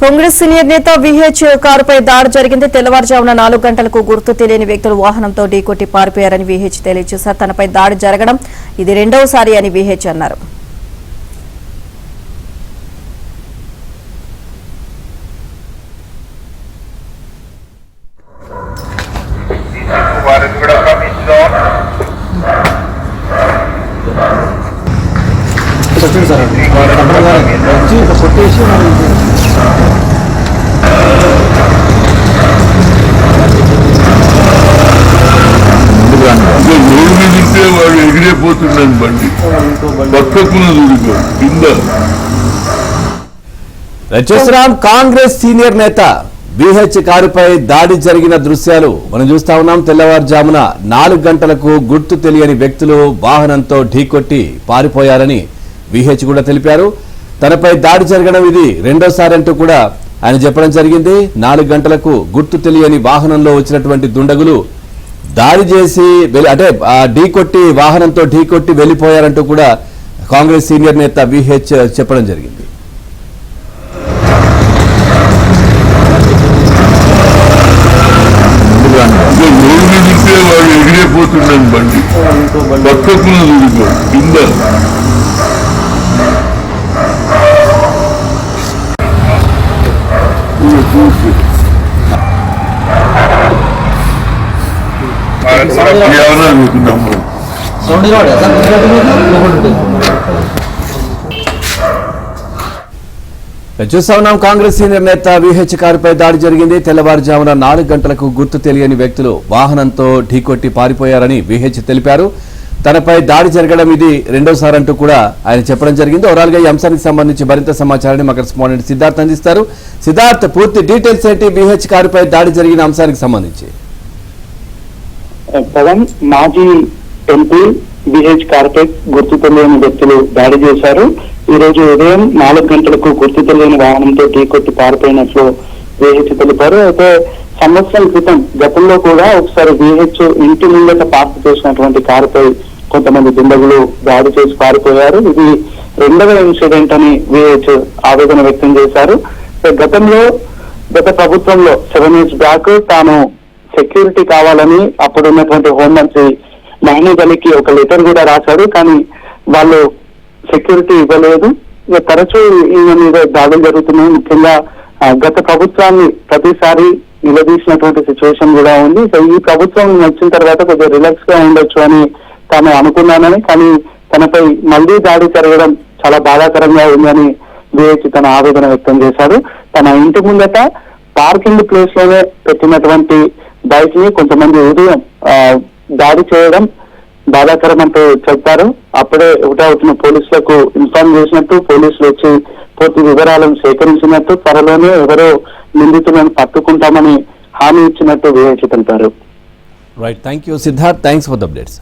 Congress senior నేత VH కారుపై దాడి జరిగింది. తెల్లవారుజామున 4 గంటలకు గుర్తు తెలియని వ్యక్తులు వాహనంతో ఢీకొట్టి పారిపోయారని విహెచ్ తెలియజేశారు. తనపై దాడి జరగడం ఇది రెండవసారి అని విహెచ్ అన్నారు. ఎగిరిపోతున్నాను బండి పక్కకున్న కింద. రజస్రామ్ కాంగ్రెస్ సీనియర్ నేత విహెచ్ కారుపై దాడి జరిగిన దృశ్యాలు మనం చూస్తా ఉన్నాం. తెల్లవారుజామున 4 గంటలకు గుర్తు తెలియని వ్యక్తులు వాహనంతో ఢీకొట్టి పారిపోయారని విహెచ్ కూడా తెలిపారు. తనపై దాడి జరగడం ఇది రెండోసారి అంటూ కూడా ఆయన చెప్పడం జరిగింది. 4 గంటలకు గుర్తు తెలియని వాహనంలో వచ్చినటువంటి దుండగులు దాడి చేసి అంటే ఢీకొట్టి వాహనంతో ఢీకొట్టి వెళ్లిపోయారంటూ కూడా కాంగ్రెస్ సీనియర్ నేత విహెచ్ చెప్పడం జరిగింది. వాడు ఎగిరిపోతున్నాను బండి పక్కకున్న కింద. చూస్తా ఉన్నాం. కాంగ్రెస్ సీనియర్ నేత విహెచ్ కారుపై దాడి జరిగింది. తెల్లవారుజామున 4 గంటలకు గుర్తు తెలియని వ్యక్తులు వాహనంతో ఢీకొట్టి పారిపోయారని విహెచ్ తెలిపారు. తనపై దాడి జరగడం ఇది రెండోసారి అంటూ కూడా ఆయన చెప్పడం జరిగింది. ఓవరాల్ గా ఈ అంశానికి సంబంధించి మరింత సమాచారాన్ని మా కరెస్పాండెంట్ సిద్ధార్థ్ అందిస్తారు. సిద్ధార్థ్, పూర్తి డీటెయిల్స్ ఏంటి విహెచ్ కారుపై దాడి జరిగిన అంశానికి సంబంధించి? పవన్, మాజీ ఎంపీ విహెచ్ కారుపై గుర్తు తెలియని వ్యక్తులు దాడి చేశారు. ఈ రోజు ఉదయం 4 గంటలకు గుర్తు తెలియని వాహనంతో ఢీకొట్టి పారిపోయినట్లు విహెచ్ తెలిపారు. అయితే సంవత్సరం క్రితం గతంలో కూడా ఒకసారి విహెచ్ ఇంటి ముందట పార్క్ చేసినటువంటి కారుపై కొంతమంది దుండగులు దాడి చేసి పారిపోయారు. ఇది రెండవ ఇన్సిడెంట్ అని విహెచ్ ఆవేదన వ్యక్తం చేశారు. గత ప్రభుత్వంలో 7 years బ్యాక్ తాను సెక్యూరిటీ కావాలని అప్పుడున్నటువంటి హోంమంత్రి మహమూద్ అలీకి ఒక లెటర్ కూడా రాశాడు. కానీ వాళ్ళు సెక్యూరిటీ ఇవ్వలేదు. తరచూ ఈయన మీద దాడులు జరుగుతున్నాయి. ముఖ్యంగా గత ప్రభుత్వాన్ని ప్రతిసారి నిలదీసినటువంటి సిచ్యువేషన్ కూడా ఉంది. సో ఈ ప్రభుత్వం వచ్చిన తర్వాత కొద్దిగా రిలాక్స్ గా ఉండొచ్చు అని తాను అనుకున్నానని, కానీ తనపై మళ్లీ దాడి జరగడం చాలా బాధాకరంగా ఉందని విహెచ్ తన ఆవేదన వ్యక్తం చేశారు. తన ఇంటి ముందట పార్కింగ్ ప్లేస్ లోనే పెట్టినటువంటి బైక్ ని కొంతమంది ఉదయం దాడి చేయడం బాధాకరం అంటూ చెప్పారు. అప్పుడే అవుతున్న పోలీసులకు ఇన్ఫార్మ్ చేసినట్టు, పోలీసులు వచ్చి పూర్తి వివరాలను సేకరించినట్టు, త్వరలోనే ఎవరో నిందితులను పట్టుకుంటామని హామీ ఇచ్చినట్టు విహెచ్ తెలిపారు. Right, thank you Siddharth, thanks for the updates.